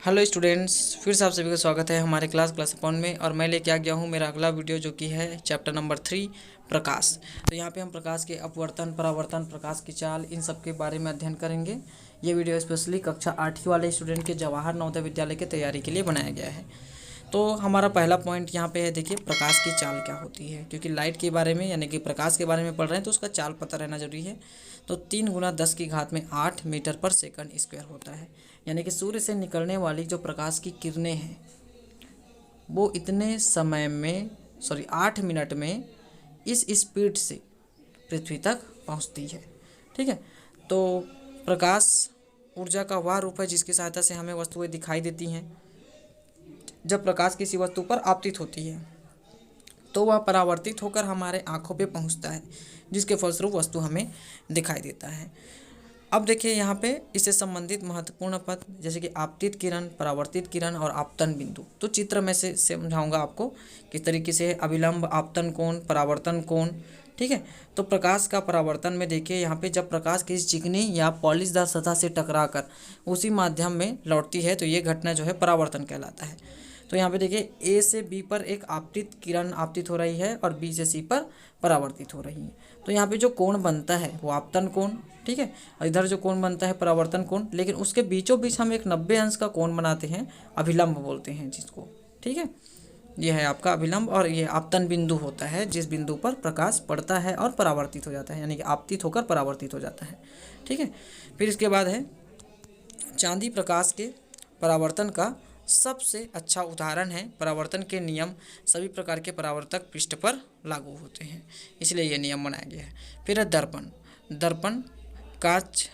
Hello students, फिर से आप सभी का स्वागत है हमारे क्लास अपॉन में। और मैं लेके आ गया हूँ मेरा अगला वीडियो जो कि है चैप्टर नंबर 3 प्रकाश। तो यहाँ पे हम प्रकाश के अपवर्तन, परावर्तन, प्रकाश की चाल, इन सब के बारे में अध्ययन करेंगे। ये वीडियो स्पेशली कक्षा 8वीं वाले स्टूडेंट के जवाहर नवोदय विद्यालय की तैयारी के लिए बनाया गया है। तो हमारा पहला पॉइंट यहाँ पे है, देखिए प्रकाश की चाल क्या होती है। क्योंकि लाइट के बारे में यानी कि प्रकाश के बारे में पढ़ रहे हैं तो उसका चाल पता रहना जरूरी है। तो 3 गुना 10 की घात में 8 मीटर पर सेकंड स्क्वायर होता है। यानी कि सूर्य से निकलने वाली जो प्रकाश की किरणें हैं वो इतने समय में 8 मिनट में इस स्पीड से पृथ्वी तक पहुंचती है। ठीक है, तो प्रकाश ऊर्जा का वह रूप है जिसकी सहायता से हमें वस्तुएं दिखाई देती हैं। जब प्रकाश किसी वस्तु पर आपतित होती है तो वह परावर्तित होकर हमारे आँखों पे पहुंचता है, जिसके फलस्वरूप वस्तु हमें दिखाई देता है। अब देखिए यहाँ पे इससे संबंधित महत्वपूर्ण पद जैसे कि आपतित किरण, परावर्तित किरण और आपतन बिंदु। तो चित्र में से समझाऊंगा आपको किस तरीके से अभिलंब, आपतन कोण, परावर्तन कोण। ठीक है, तो प्रकाश का परावर्तन में देखिए यहाँ पे जब प्रकाश किसी चिकनी या पॉलिशदार सतह से टकराकर उसी माध्यम में लौटती है तो ये घटना जो है परावर्तन कहलाता है। तो यहाँ पे देखिए ए से बी पर एक आपतित किरण आपतित हो रही है और बी से सी पर परावर्तित हो रही है। तो यहाँ पे जो कोण बनता है वो आपतन कोण। ठीक है, और इधर जो कोण बनता है परावर्तन कोण। लेकिन उसके बीचों बीच हम एक 90 अंश का कोण बनाते हैं, अभिलंब बोलते हैं जिसको। ठीक है, ये है आपका अभिलंब और ये आपतन बिंदु होता है जिस बिंदु पर प्रकाश पड़ता है और परावर्तित हो जाता है, यानी कि आपतित होकर परावर्तित हो जाता है। ठीक है, फिर इसके बाद है चांदी। प्रकाश के परावर्तन का सबसे अच्छा उदाहरण है। परावर्तन के नियम सभी प्रकार के परावर्तक पृष्ठ पर लागू होते हैं, इसलिए यह नियम बनाया गया है। फिर है दर्पण। दर्पण कांच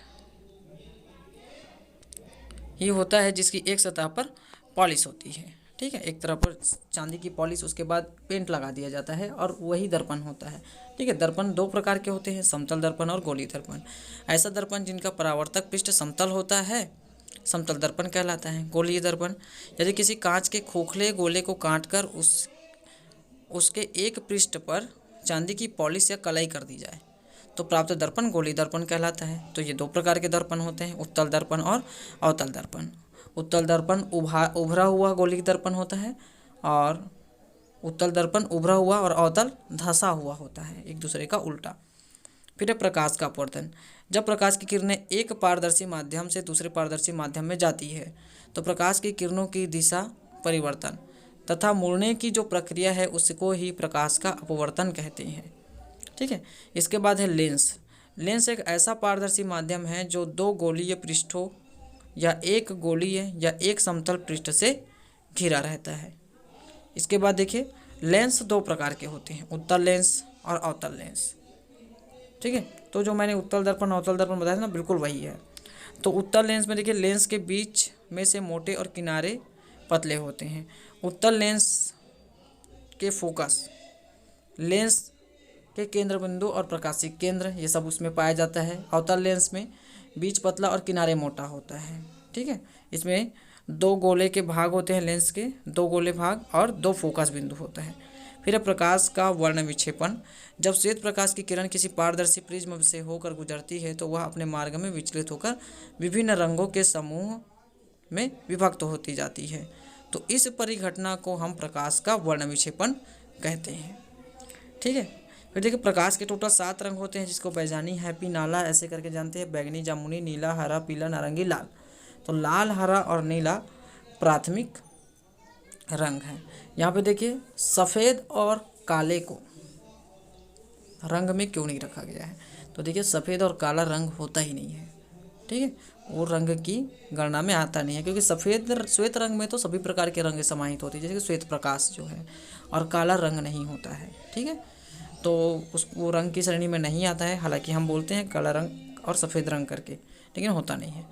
ही होता है जिसकी एक सतह पर पॉलिश होती है। ठीक है, एक तरफ पर चांदी की पॉलिश, उसके बाद पेंट लगा दिया जाता है और वही दर्पण होता है। ठीक है, दर्पण दो प्रकार के होते हैं, समतल दर्पण और गोलीय दर्पण। ऐसा दर्पण जिनका परावर्तक पृष्ठ समतल होता है समतल दर्पण कहलाता है। गोलीय दर्पण यदि किसी कांच के खोखले गोले को काटकर उसके एक पृष्ठ पर चांदी की पॉलिश या कलाई कर दी जाए तो प्राप्त दर्पण गोलीय दर्पण कहलाता है। तो ये दो प्रकार के दर्पण होते हैं, उत्तल दर्पण और अवतल दर्पण। उत्तल दर्पण उभरा हुआ गोलीय दर्पण होता है और उत्तल दर्पण उभरा हुआ और अवतल धंसा हुआ होता है, एक दूसरे का उल्टा। फिर है प्रकाश का अपवर्तन। जब प्रकाश की किरणें एक पारदर्शी माध्यम से दूसरे पारदर्शी माध्यम में जाती है तो प्रकाश की किरणों की दिशा परिवर्तन तथा मुड़ने की जो प्रक्रिया है उसको ही प्रकाश का अपवर्तन कहते हैं। ठीक है, इसके बाद है लेंस। लेंस एक ऐसा पारदर्शी माध्यम है जो दो गोलीय पृष्ठों या एक गोलीय या एक समतल पृष्ठ से घिरा रहता है। इसके बाद देखिए लेंस दो प्रकार के होते हैं, उत्तल लेंस और अवतल लेंस। ठीक है, तो जो मैंने उत्तल दर्पण अवतल दर्पण बताया था ना, बिल्कुल वही है। तो उत्तल लेंस में देखिए लेंस के बीच में से मोटे और किनारे पतले होते हैं। उत्तल लेंस के फोकस, लेंस के केंद्र बिंदु और प्रकाशीय केंद्र ये सब उसमें पाया जाता है। अवतल लेंस में बीच पतला और किनारे मोटा होता है। ठीक है, इसमें दो गोले के भाग होते हैं, लेंस के दो गोले भाग और दो फोकस बिंदु होता है। फिर है प्रकाश का वर्ण विक्षेपण। जब श्वेत प्रकाश की किरण किसी पारदर्शी प्रिज्म से होकर गुजरती है तो वह अपने मार्ग में विचलित होकर विभिन्न रंगों के समूह में विभक्त होती जाती है। तो इस परिघटना को हम प्रकाश का वर्ण विक्षेपण कहते हैं। ठीक है, फिर देखिए प्रकाश के टोटल 7 रंग होते हैं जिसको बैजानी, हैप्पी, नाला ऐसे करके जानते हैं। बैगनी, जामुनी, नीला, हरा, पीला, नारंगी, लाल। तो लाल, हरा और नीला प्राथमिक रंग है। यहाँ पे देखिए सफ़ेद और काले को रंग में क्यों नहीं रखा गया है, तो देखिए सफ़ेद और काला रंग होता ही नहीं है। ठीक है, वो रंग की गणना में आता नहीं है क्योंकि श्वेत रंग में तो सभी प्रकार के रंग समाहित होते हैं, जैसे कि श्वेत प्रकाश जो है, और काला रंग नहीं होता है। ठीक है, तो वो रंग की श्रेणी में नहीं आता है। हालांकि हम बोलते हैं काला रंग और सफ़ेद रंग करके, लेकिन होता नहीं है।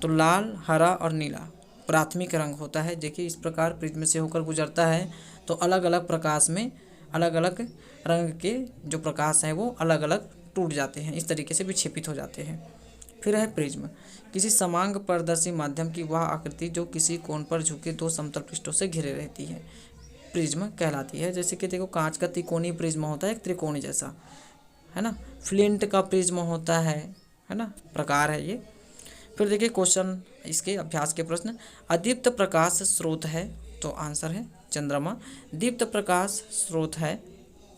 तो लाल, हरा और नीला प्राथमिक रंग होता है। देखिए इस प्रकार प्रिज्म से होकर गुजरता है तो अलग अलग प्रकाश में अलग अलग रंग के जो प्रकाश हैं वो अलग अलग टूट जाते हैं, इस तरीके से विक्षेपित हो जाते हैं। फिर है प्रिज्म। किसी समांग पारदर्शी माध्यम की वह आकृति जो किसी कोण पर झुके दो समतल पृष्ठों से घिरे रहती है प्रिज्म कहलाती है। जैसे कि देखो कांच का त्रिकोणीय प्रिज्म होता है, एक त्रिकोणी जैसा, है ना। फ्लिंट का प्रिज्म होता है ना, प्रकार है ये। फिर देखिए क्वेश्चन इसके अभ्यास के प्रश्न। अदीप्त प्रकाश स्रोत है तो आंसर है चंद्रमा। दीप्त प्रकाश स्रोत है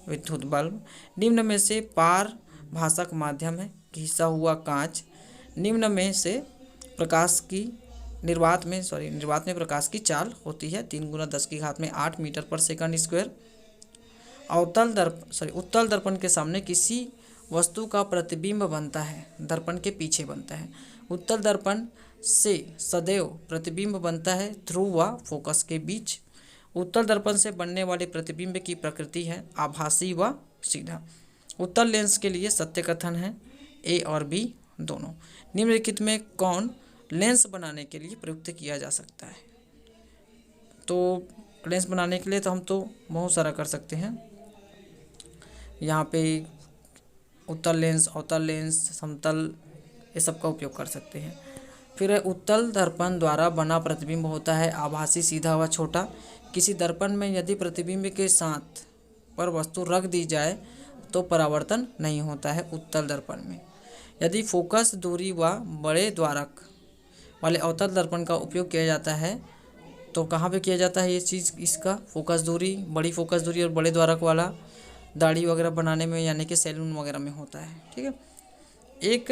विद्युत बल्ब। निम्न में से पारभासक माध्यम है घिसा हुआ कांच। निम्न में से प्रकाश की निर्वात में प्रकाश की चाल होती है 3×10⁸ मीटर पर सेकंड स्क्वायर। उत्तल दर्पण के सामने किसी वस्तु का प्रतिबिंब बनता है, दर्पण के पीछे बनता है। उत्तल दर्पण से सदैव प्रतिबिंब बनता है ध्रुव व फोकस के बीच। उत्तल दर्पण से बनने वाले प्रतिबिंब की प्रकृति है आभासी व सीधा। उत्तल लेंस के लिए सत्य कथन है ए और बी दोनों। निम्नलिखित में कौन लेंस बनाने के लिए प्रयुक्त किया जा सकता है? तो लेंस बनाने के लिए तो हम तो बहुत सारा कर सकते हैं। यहाँ पे उत्तल लेंस, अवतल लेंस, समतल, ये सब का उपयोग कर सकते हैं। फिर उत्तल दर्पण द्वारा बना प्रतिबिंब होता है आभासी सीधा व छोटा। किसी दर्पण में यदि प्रतिबिंब के साथ पर वस्तु रख दी जाए तो परावर्तन नहीं होता है उत्तल दर्पण में। यदि फोकस दूरी व बड़े द्वारक वाले अवतल दर्पण का उपयोग किया जाता है तो कहाँ पे किया जाता है ये चीज़? इसका फोकस दूरी, बड़ी फोकस दूरी और बड़े द्वारक वाला दाढ़ी वगैरह बनाने में, यानी कि सैलून वगैरह में होता है। ठीक है। एक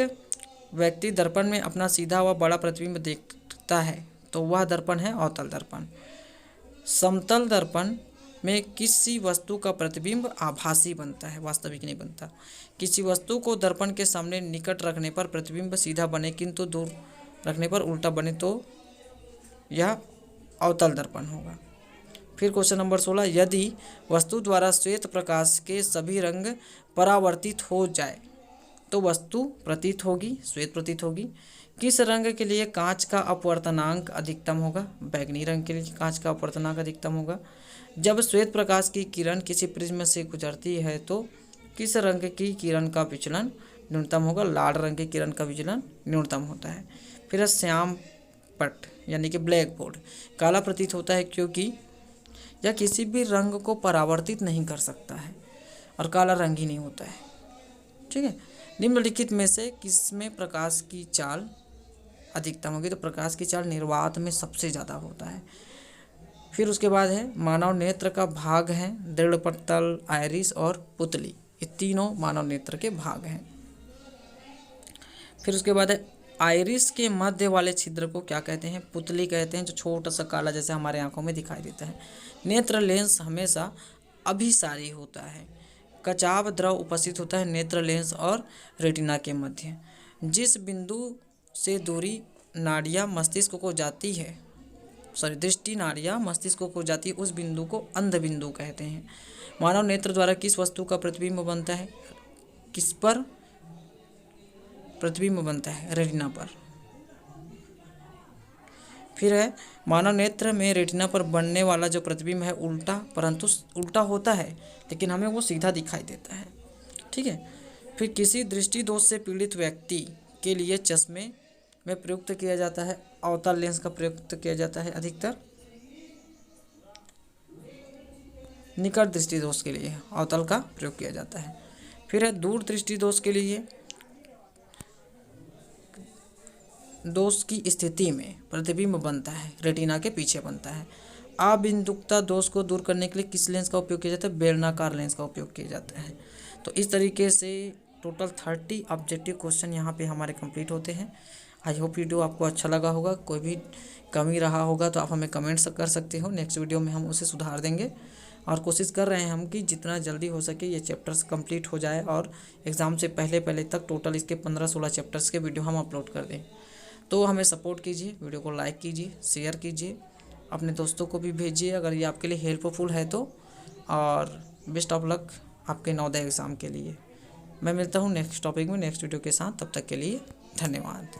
व्यक्ति दर्पण में अपना सीधा व बड़ा प्रतिबिंब देखता है तो वह दर्पण है अवतल दर्पण। समतल दर्पण में किसी वस्तु का प्रतिबिंब आभासी बनता है, वास्तविक नहीं बनता। किसी वस्तु को दर्पण के सामने निकट रखने पर प्रतिबिंब सीधा बने किंतु दूर रखने पर उल्टा बने तो यह अवतल दर्पण होगा। फिर क्वेश्चन नंबर 16, यदि वस्तु द्वारा श्वेत प्रकाश के सभी रंग परावर्तित हो जाए तो वस्तु प्रतीत होगी, श्वेत प्रतीत होगी। किस रंग के लिए कांच का अपवर्तनांक अधिकतम होगा? बैंगनी रंग के लिए कांच का अपवर्तनांक अधिकतम होगा। जब श्वेत प्रकाश की किरण किसी प्रिज्म से गुजरती है तो किस रंग की किरण का विचलन न्यूनतम होगा? लाल रंग की किरण का विचलन न्यूनतम होता है। फिर श्याम पट यानी कि ब्लैक बोर्ड काला प्रतीत होता है क्योंकि यह किसी भी रंग को परावर्तित नहीं कर सकता है और काला रंग ही नहीं होता है। ठीक है। निम्नलिखित में से किसमें प्रकाश की चाल अधिकतम होगी? तो प्रकाश की चाल निर्वात में सबसे ज़्यादा होता है। फिर उसके बाद है मानव नेत्र का भाग है दृढ़ पटल, आइरिस और पुतली। ये तीनों मानव नेत्र के भाग हैं। फिर उसके बाद है आइरिस के मध्य वाले छिद्र को क्या कहते हैं? पुतली कहते हैं, जो छोटा सा काला जैसे हमारे आंखों में दिखाई देता है। नेत्र लेंस हमेशा अभिसारी होता है। कचाव द्रव उपस्थित होता है नेत्र लेंस और रेटिना के मध्य। जिस बिंदु से दूरी नाड़ियाँ मस्तिष्क को जाती है, दृष्टि नाड़ियाँ मस्तिष्क को जाती है, उस बिंदु को अंध बिंदु कहते हैं। मानव नेत्र द्वारा किस वस्तु का प्रतिबिंब बनता है? किस पर प्रतिबिंब बनता है? रेटिना पर। फिर है मानव नेत्र में रेटिना पर बनने वाला जो प्रतिबिंब है उल्टा, परंतु उल्टा होता है लेकिन हमें वो सीधा दिखाई देता है। ठीक है। फिर किसी दृष्टि दोष से पीड़ित व्यक्ति के लिए चश्मे में प्रयुक्त किया जाता है अवतल लेंस का प्रयुक्त किया जाता है अधिकतर। निकट दृष्टि दोष के लिए अवतल का प्रयोग किया जाता है। फिर है दूर दृष्टि दोष के लिए दोष की स्थिति में प्रतिबिंब बनता है, रेटिना के पीछे बनता है। अबिंदुकता दोष को दूर करने के लिए किस लेंस का उपयोग किया जाता है? बेलनाकार लेंस का उपयोग किया जाता है। तो इस तरीके से टोटल 30 ऑब्जेक्टिव क्वेश्चन यहाँ पे हमारे कंप्लीट होते हैं। आई होप वीडियो आपको अच्छा लगा होगा। कोई भी कमी रहा होगा तो आप हमें कमेंट्स कर सकते हो। नेक्स्ट वीडियो में हम उसे सुधार देंगे और कोशिश कर रहे हैं हम कि जितना जल्दी हो सके ये चैप्टर्स कंप्लीट हो जाए और एग्ज़ाम से पहले तक टोटल इसके 15-16 चैप्टर्स के वीडियो हम अपलोड कर दें। तो हमें सपोर्ट कीजिए, वीडियो को लाइक कीजिए, शेयर कीजिए, अपने दोस्तों को भी भेजिए अगर ये आपके लिए हेल्पफुल है तो। और बेस्ट ऑफ लक आपके नवोदय एग्ज़ाम के लिए। मैं मिलता हूँ नेक्स्ट टॉपिक में नेक्स्ट वीडियो के साथ। तब तक के लिए धन्यवाद।